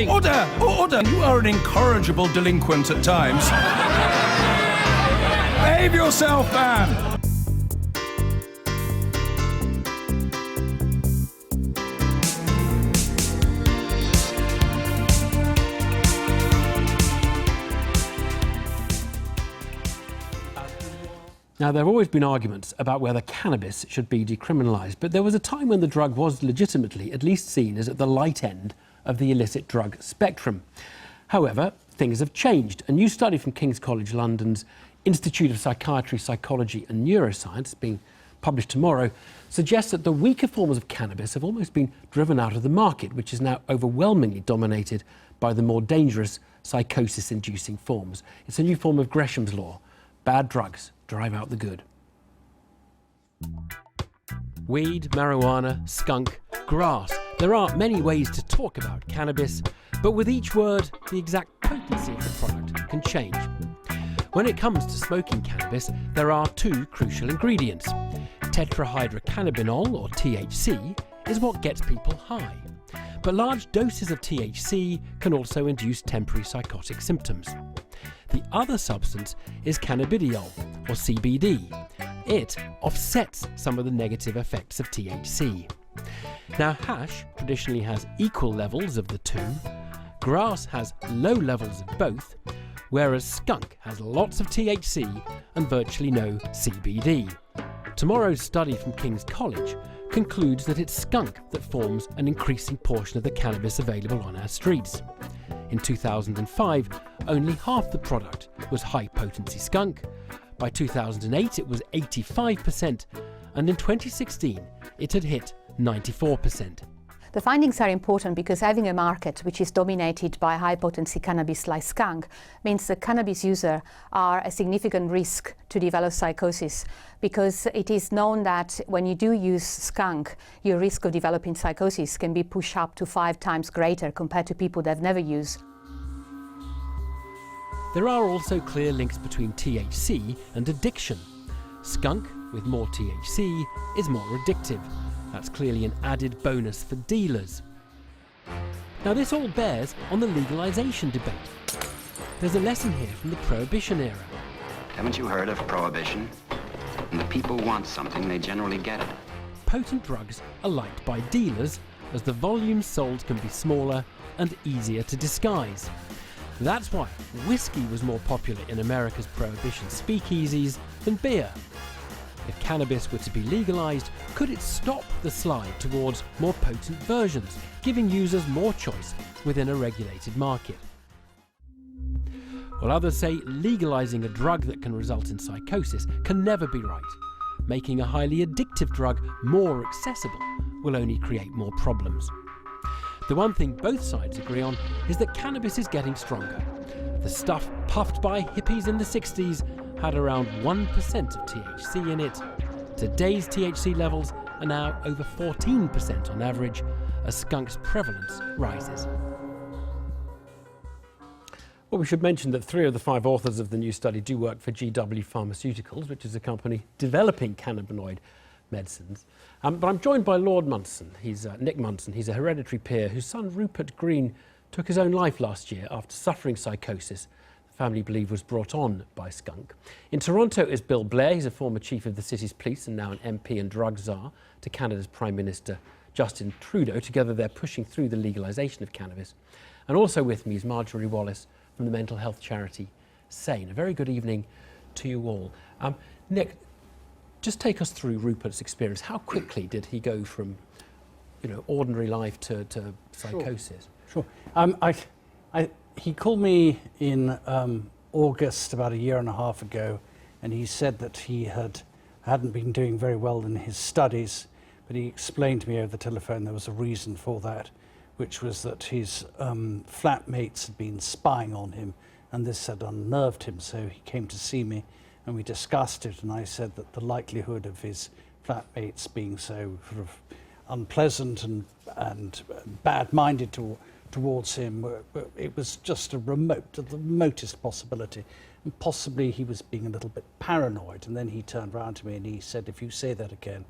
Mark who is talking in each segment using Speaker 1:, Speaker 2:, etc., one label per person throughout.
Speaker 1: Order! Order! You are an incorrigible delinquent at times. Behave yourself, man!
Speaker 2: Now, there have always been arguments about whether cannabis should be decriminalised, but there was a time when the drug was legitimately at least seen as at the light end of the illicit drug spectrum. However, things have changed. A new study from King's College London's Institute of Psychiatry, Psychology and Neuroscience, being published tomorrow, suggests that the weaker forms of cannabis have almost been driven out of the market, which is now overwhelmingly dominated by the more dangerous psychosis-inducing forms. It's a new form of Gresham's law. Bad drugs drive out the good. Weed, marijuana, skunk, grass. There are many ways to talk about cannabis, but with each word, the exact potency of the product can change. When it comes to smoking cannabis, there are two crucial ingredients. Tetrahydrocannabinol, or THC, is what gets people high. But large doses of THC can also induce temporary psychotic symptoms. The other substance is cannabidiol, or CBD. It offsets some of the negative effects of THC. Now, hash traditionally has equal levels of the two, grass has low levels of both, whereas skunk has lots of THC and virtually no CBD. Tomorrow's study from King's College concludes that it's skunk that forms an increasing portion of the cannabis available on our streets. In 2005, only half the product was high-potency skunk. By 2008, it was 85%, and in 2016, it had hit 94%.
Speaker 3: The findings are important because having a market which is dominated by high-potency cannabis like skunk means that cannabis users are a significant risk to develop psychosis, because it is known that when you do use skunk, your risk of developing psychosis can be pushed up to 5 times greater compared to people that have never used.
Speaker 2: There are also clear links between THC and addiction. Skunk with more THC is more addictive. That's clearly an added bonus for dealers. Now, this all bears on the legalisation debate. There's a lesson here from the Prohibition era.
Speaker 4: Haven't you heard of Prohibition? When the people want something, they generally get it.
Speaker 2: Potent drugs are liked by dealers, as the volumes sold can be smaller and easier to disguise. That's why whiskey was more popular in America's Prohibition speakeasies than beer. If cannabis were to be legalised, could it stop the slide towards more potent versions, giving users more choice within a regulated market? Well, others say legalising a drug that can result in psychosis can never be right. Making a highly addictive drug more accessible will only create more problems. The one thing both sides agree on is that cannabis is getting stronger. The stuff puffed by hippies in the 60s had around 1% of THC in it. Today's THC levels are now over 14% on average, as skunk's prevalence rises. Well, we should mention that 3 of the 5 authors of the new study do work for GW Pharmaceuticals, which is a company developing cannabinoid medicines. But I'm joined by Lord Munson. He's Nick Munson. He's a hereditary peer whose son Rupert Green took his own life last year after suffering psychosis the family believe was brought on by skunk. In Toronto is Bill Blair. He's a former chief of the city's police and now an MP and drug czar to Canada's Prime Minister Justin Trudeau. Together they're pushing through the legalisation of cannabis. And also with me is Marjorie Wallace from the mental health charity SANE. A very good evening to you all. Nick, just take us through Rupert's experience. How quickly did he go from, ordinary life to psychosis?
Speaker 5: Sure. He called me in August, about 1.5 years ago, and he said that he hadn't been doing very well in his studies, but he explained to me over the telephone there was a reason for that, which was that his flatmates had been spying on him, and this had unnerved him, so he came to see me, and we discussed it, and I said that the likelihood of his flatmates being so sort of unpleasant and bad-minded towards him, it was just the remotest possibility. And possibly he was being a little bit paranoid. And then he turned around to me and he said, "If you say that again,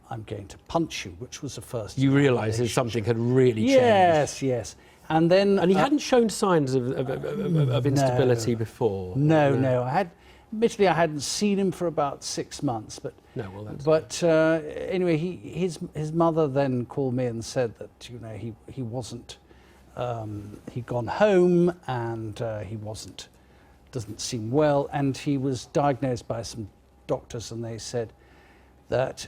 Speaker 5: I'm going to punch you," which was the first.
Speaker 2: You realised that something had really changed.
Speaker 5: Yes, yes. And then...
Speaker 2: And he hadn't shown signs of instability before?
Speaker 5: No. Admittedly, I hadn't seen him for about 6 months, but...
Speaker 2: No, well, that's...
Speaker 5: But anyway, his mother then called me and said that, you know, he wasn't... he'd gone home and he doesn't seem well, and he was diagnosed by some doctors, and they said that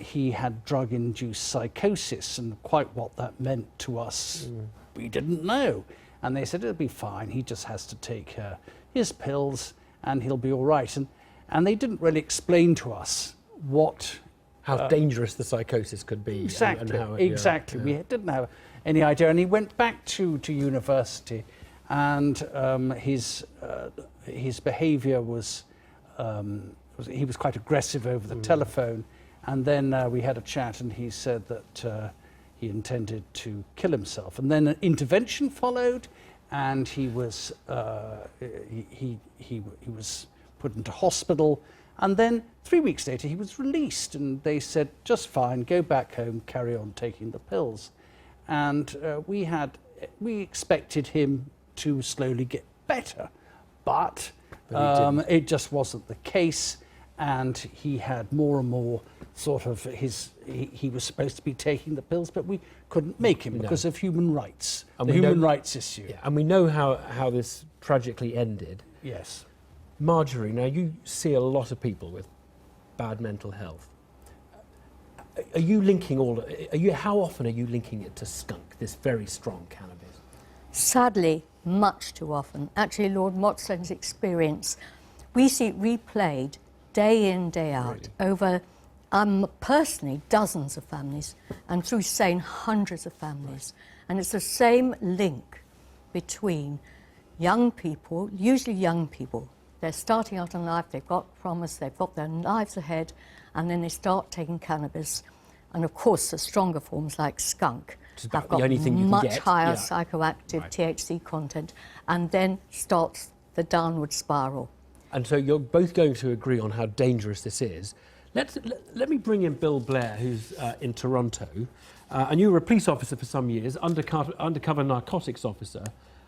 Speaker 5: he had drug-induced psychosis, and quite what that meant to us, we didn't know. And they said it'll be fine, he just has to take his pills and he'll be all right. And they didn't really explain to us
Speaker 2: how dangerous the psychosis could be.
Speaker 5: Exactly,
Speaker 2: and how
Speaker 5: exactly. We didn't have any idea. And he went back to university, and his behaviour was he was quite aggressive over the telephone. And then we had a chat, and he said that he intended to kill himself. And then an intervention followed, and he was put into hospital. And then 3 weeks later, he was released, and they said, just fine, go back home, carry on taking the pills. And we expected him to slowly get better, but it just wasn't the case. And he had more and more sort of he was supposed to be taking the pills, but we couldn't make him because of human rights, the human rights issue.
Speaker 2: Yeah, and we know how this tragically ended.
Speaker 5: Yes.
Speaker 2: Marjorie, now you see a lot of people with bad mental health. Are you linking how often are you linking it to skunk, this very strong cannabis?
Speaker 6: Sadly, much too often. Actually, Lord Motsland's experience, we see it replayed day in, day out, over personally dozens of families, and through SANE hundreds of families. And it's the same link between young people, usually young people. They're starting out in life, they've got promise, they've got their lives ahead, and then they start taking cannabis. And of course, the stronger forms like skunk have got much higher psychoactive THC content, and then starts the downward spiral.
Speaker 2: And so you're both going to agree on how dangerous this is. Let me bring in Bill Blair, who's in Toronto. And you were a police officer for some years, undercover narcotics officer,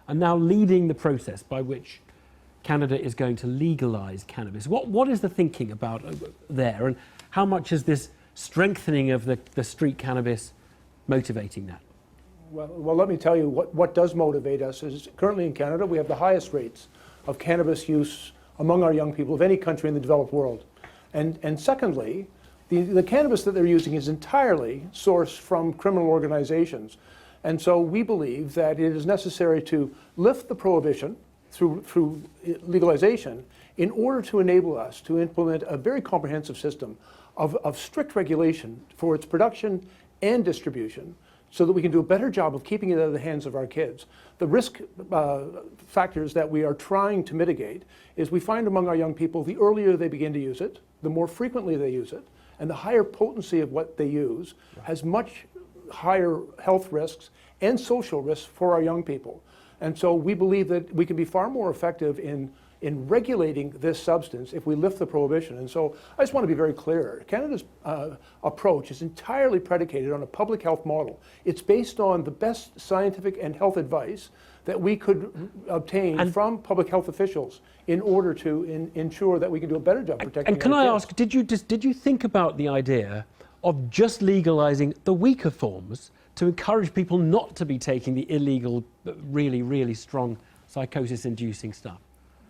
Speaker 2: and now leading the process by which Canada is going to legalise cannabis. What is the thinking about there, and how much is this strengthening of the street cannabis motivating that?
Speaker 7: Well, let me tell you what does motivate us is currently in Canada we have the highest rates of cannabis use among our young people of any country in the developed world. And secondly, the cannabis that they're using is entirely sourced from criminal organizations. And so we believe that it is necessary to lift the prohibition through legalization in order to enable us to implement a very comprehensive system of strict regulation for its production and distribution, so that we can do a better job of keeping it out of the hands of our kids. The risk factors that we are trying to mitigate is we find among our young people, the earlier they begin to use it, the more frequently they use it, and the higher potency of what they use has much higher health risks and social risks for our young people. And so we believe that we can be far more effective in regulating this substance if we lift the prohibition. And so I just want to be very clear. Canada's approach is entirely predicated on a public health model. It's based on the best scientific and health advice that we could obtain from public health officials in order to ensure that we can do a better job protecting.
Speaker 2: And can I ask, did you think about the idea of just legalising the weaker forms to encourage people not to be taking the illegal, really, really strong psychosis-inducing stuff?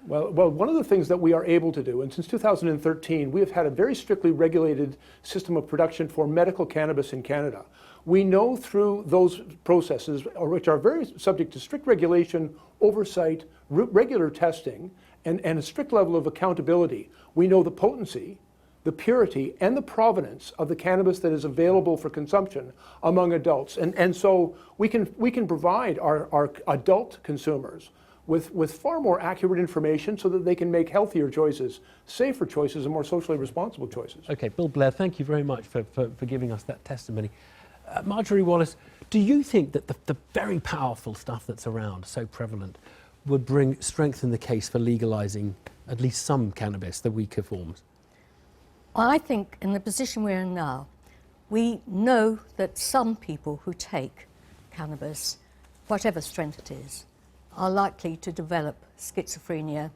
Speaker 7: Well, one of the things that we are able to do, and since 2013, we have had a very strictly regulated system of production for medical cannabis in Canada. We know through those processes, which are very subject to strict regulation, oversight, regular testing, and a strict level of accountability, we know the potency, the purity, and the provenance of the cannabis that is available for consumption among adults. And so we can provide our adult consumers with far more accurate information so that they can make healthier choices, safer choices, and more socially responsible choices.
Speaker 2: Okay, Bill Blair, thank you very much for giving us that testimony. Marjorie Wallace, do you think that the very powerful stuff that's around, so prevalent, would strengthen the case for legalising at least some cannabis, the weaker forms?
Speaker 6: I think in the position we're in now, we know that some people who take cannabis whatever strength it is, are likely to develop schizophrenia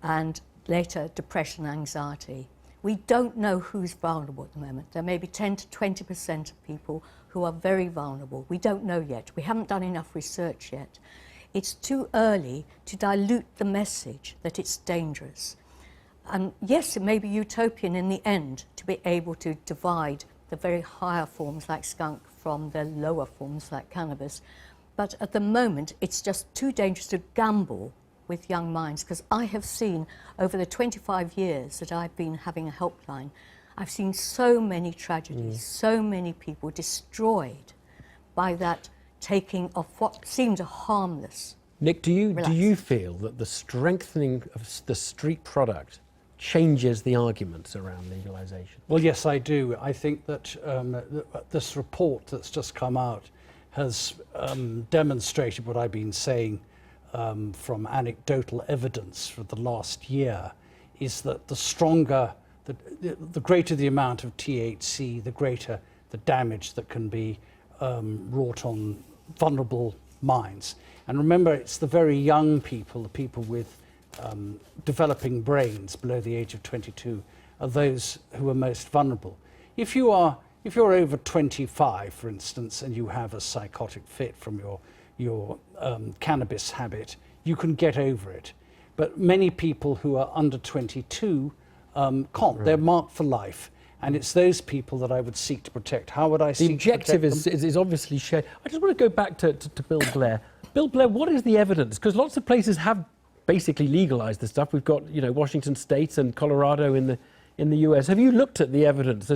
Speaker 6: and later depression and anxiety. We don't know who's vulnerable at the moment. There may be 10 to 20% of people who are very vulnerable. We don't know yet. We haven't done enough research yet. It's too early to dilute the message that it's dangerous. And yes, it may be utopian in the end to be able to divide the very higher forms like skunk from the lower forms like cannabis. But at the moment, it's just too dangerous to gamble with young minds, because I have seen over the 25 years that I've been having a helpline, I've seen so many tragedies, so many people destroyed by that taking of what seemed a harmless.
Speaker 2: Nick, do you feel that the strengthening of the street product changes the arguments around legalisation?
Speaker 5: Well, yes, I do. I think that this report that's just come out has demonstrated what I've been saying from anecdotal evidence for the last year, is that the stronger, the greater the amount of THC, the greater the damage that can be wrought on vulnerable minds. And remember, it's the very young people, the people with developing brains below the age of 22, are those who are most vulnerable. If you're over 25, for instance, and you have a psychotic fit from your cannabis habit, you can get over it. But many people who are under 22 can't. Right. They're marked for life. And it's those people that I would seek to protect. How would I seek to protect them?
Speaker 2: The objective is obviously shared. I just want to go back to Bill Blair. Bill Blair, what is the evidence? Because lots of places have basically legalised the stuff. We've got, Washington State and Colorado in the US. Have you looked at the evidence?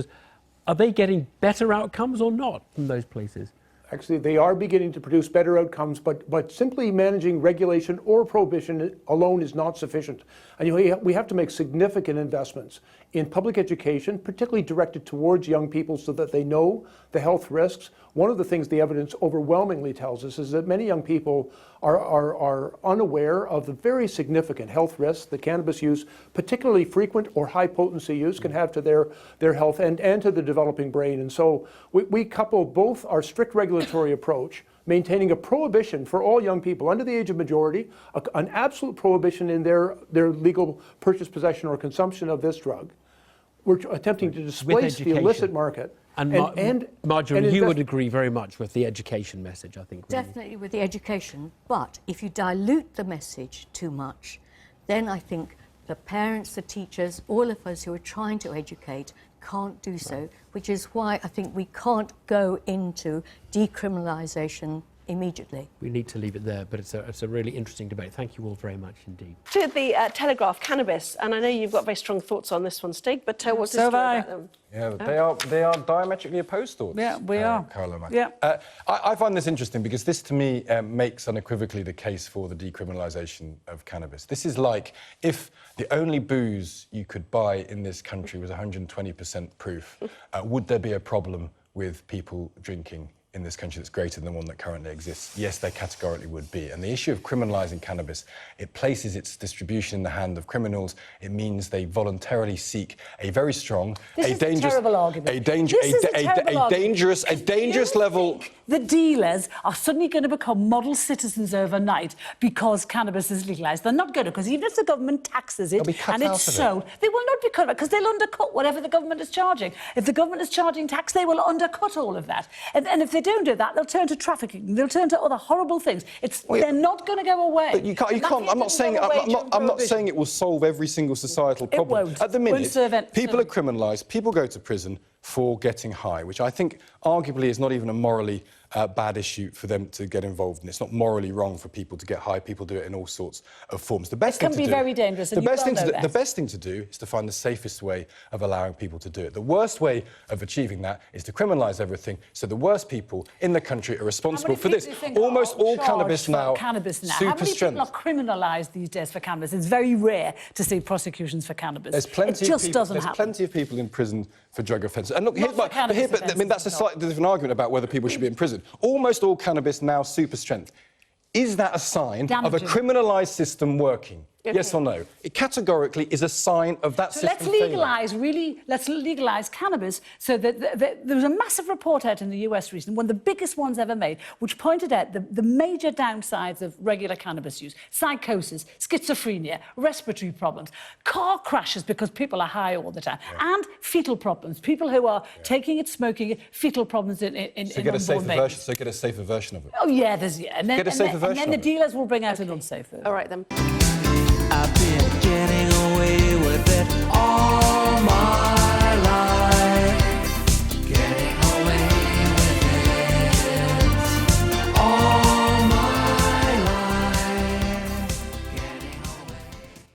Speaker 2: Are they getting better outcomes or not from those places?
Speaker 7: Actually, they are beginning to produce better outcomes, but simply managing regulation or prohibition alone is not sufficient. And we have to make significant investments in public education, particularly directed towards young people so that they know the health risks. One of the things the evidence overwhelmingly tells us is that many young people are unaware of the very significant health risks that cannabis use, particularly frequent or high potency use, can have to their health and to the developing brain. And so we couple both our strict regulatory approach, maintaining a prohibition for all young people under the age of majority, an absolute prohibition in their legal purchase, possession, or consumption of this drug. We're attempting to displace the illicit market.
Speaker 2: And Marjorie, you would agree very much with the education message, I think.
Speaker 6: Definitely with the education, but if you dilute the message too much, then I think the parents, the teachers, all of us who are trying to educate can't do so, which is why I think we can't go into decriminalisation immediately.
Speaker 2: We need to leave it there, but it's a really interesting debate. Thank you all very much indeed.
Speaker 8: To the Telegraph, Cannabis, and I know you've got very strong thoughts on this one, Stig, but what's the story about them?
Speaker 9: Yeah, they are diametrically opposed thoughts.
Speaker 10: Yeah, we are.
Speaker 9: Carlo Mack.
Speaker 10: Yeah.
Speaker 9: I find this interesting because this, to me, makes unequivocally the case for the decriminalisation of cannabis. This is like if the only booze you could buy in this country was 120% proof, would there be a problem with people drinking in this country that's greater than the one that currently exists? Yes, there categorically would be. And the issue of criminalising cannabis, it places its distribution in the hand of criminals. It means they voluntarily seek a very strong, a dangerous level.
Speaker 10: The dealers are suddenly going to become model citizens overnight because cannabis is legalised. They're not going to, because even if the government taxes it and it's sold, they will not be cut because they'll undercut whatever the government is charging. If the government is charging tax, they will undercut all of that. And if they don't do that, they'll turn to trafficking. They'll turn to other horrible things. They're not going to go away.
Speaker 9: But you can't. I'm not saying it will solve every single societal problem.
Speaker 10: It won't.
Speaker 9: At the minute, people are criminalised. People go to prison for getting high, which I think arguably is not even a morally bad issue for them to get involved in. It's not morally wrong for people to get high. People do it in all sorts of forms. The best thing to do,
Speaker 10: very dangerous.
Speaker 9: The best thing to do is to find the safest way of allowing people to do it. The worst way of achieving that is to criminalise everything, so the worst people in the country are responsible for this. Almost all cannabis now.
Speaker 10: How many people are criminalised these days for cannabis? It's very rare to see prosecutions for cannabis.
Speaker 9: There's plenty of people in prison for drug offences. And look, that's a slightly different argument about whether people should be in prison. Almost all cannabis now super strength. Is that a sign of a criminalised system working? Yes or no? It categorically is a sign of that
Speaker 10: So
Speaker 9: system
Speaker 10: let's legalise cannabis so that there was a massive report out in the US recently, one of the biggest ones ever made, which pointed out the major downsides of regular cannabis use: psychosis, schizophrenia, respiratory problems, car crashes because people are high all the time, and fetal problems. People who are taking it, smoking it, fetal problems in
Speaker 9: get a safer
Speaker 10: babies.
Speaker 9: version. So get a safer version of it.
Speaker 10: Oh yeah, and then,
Speaker 9: Get a safer version
Speaker 10: and then
Speaker 9: of
Speaker 10: the
Speaker 9: it.
Speaker 10: dealers will bring out an unsafe version.
Speaker 8: All right then.
Speaker 11: I've been getting away with it all